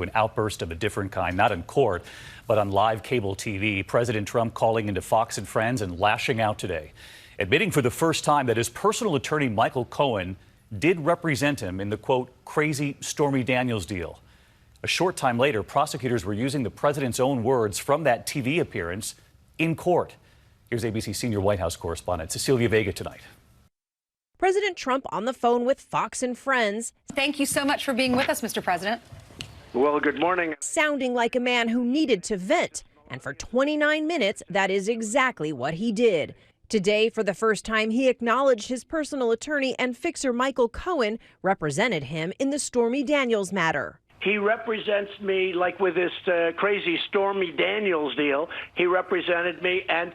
An outburst of a different kind, not in court, but on live cable TV. President Trump calling into Fox and Friends and lashing out today, admitting for the first time that his personal attorney, Michael Cohen, did represent him in the, quote, crazy Stormy Daniels deal. A short time later, prosecutors were using the president's own words from that TV appearance in court. Here's ABC senior White House correspondent Cecilia Vega tonight. President Trump on the phone with Fox and Friends. Thank you so much for being with us, Mr. President. Well, good morning. Sounding like a man who needed to vent. And for 29 minutes, that is exactly what he did. Today, for the first time, he acknowledged his personal attorney and fixer Michael Cohen represented him in the Stormy Daniels matter. He represents me like with this crazy Stormy Daniels deal. He represented me, and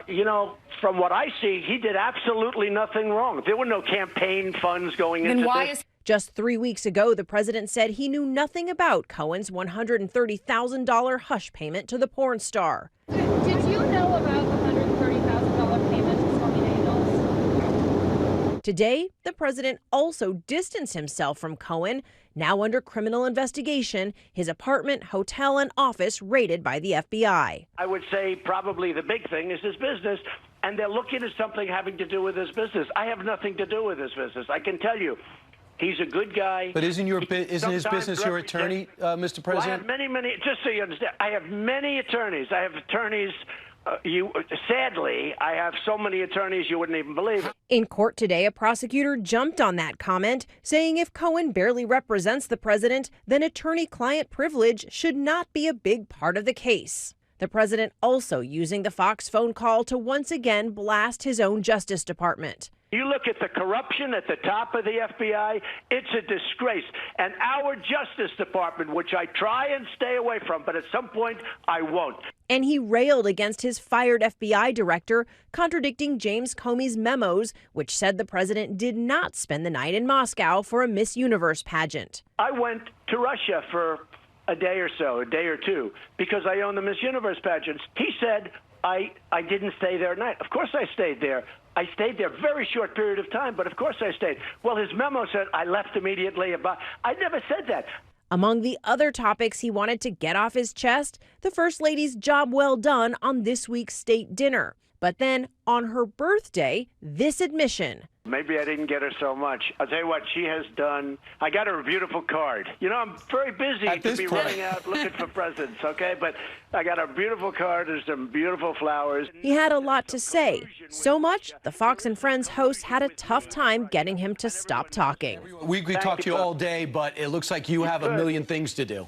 you know, from what I see, he did absolutely nothing wrong. There were no campaign funds going into this. Just 3 weeks ago, the president said he knew nothing about Cohen's $130,000 hush payment to the porn star. Did you know about the $130,000 payment to Stormy Daniels? Today, the president also distanced himself from Cohen, now under criminal investigation, his apartment, hotel, and office raided by the FBI. I would say probably the big thing is his business, and they're looking at something having to do with his business. I have nothing to do with his business. I can tell you. He's a good guy. But isn't his business your attorney, Mr. President? Well, I have many, just so you understand, I have many attorneys. I have attorneys, sadly, I have so many attorneys you wouldn't even believe. In court today, a prosecutor jumped on that comment, saying if Cohen barely represents the president, then attorney-client privilege should not be a big part of the case. The president also using the Fox phone call to once again blast his own Justice Department. You look at the corruption at the top of the FBI, it's a disgrace. And our Justice Department, which I try and stay away from, but at some point I won't. And he railed against his fired FBI director, contradicting James Comey's memos, which said the president did not spend the night in Moscow for a Miss Universe pageant. I went to Russia for a day or so, a day or two, because I own the Miss Universe pageants. He said I didn't stay there at night. Of course I stayed there. I stayed there a very short period of time, but of course I stayed. Well, his memo said I left immediately. I never said that. Among the other topics he wanted to get off his chest, the First Lady's job well done on this week's state dinner. But then, on her birthday, this admission. Maybe I didn't get her so much. I'll tell you what, she has done. I got her a beautiful card. You know, I'm very busy to be running out looking for presents, okay? But I got a beautiful card. There's some beautiful flowers. He had a lot to say. So much, the Fox and Friends host had a tough time getting him to stop talking. We could talk to you all day, but it looks like you have a million things to do.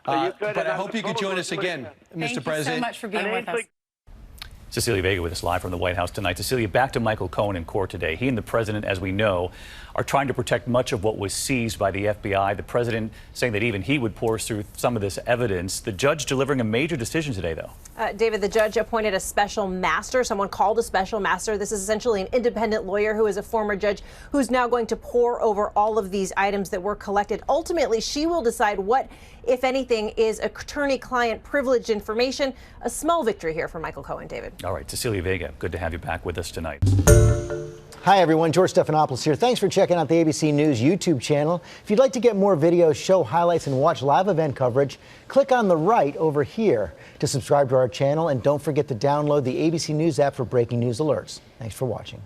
But I hope you could join us again, Mr. President. Thank you so much for being with us. Cecilia Vega with us live from the White House tonight. Cecilia, back to Michael Cohen in court today. He and the president, as we know, are trying to protect much of what was seized by the FBI. The president saying that even he would pore through some of this evidence. The judge delivering a major decision today, though. David, the judge appointed a special master, someone called a special master. This is essentially an independent lawyer who is a former judge who's now going to pore over all of these items that were collected. Ultimately, she will decide what, if anything, is attorney-client privileged information. A small victory here for Michael Cohen, David. All right, Cecilia Vega, good to have you back with us tonight. Hi, everyone. George Stephanopoulos here. Thanks for checking out the ABC News YouTube channel. If you'd like to get more videos, show highlights, and watch live event coverage, click on the right over here to subscribe to our channel. And don't forget to download the ABC News app for breaking news alerts. Thanks for watching.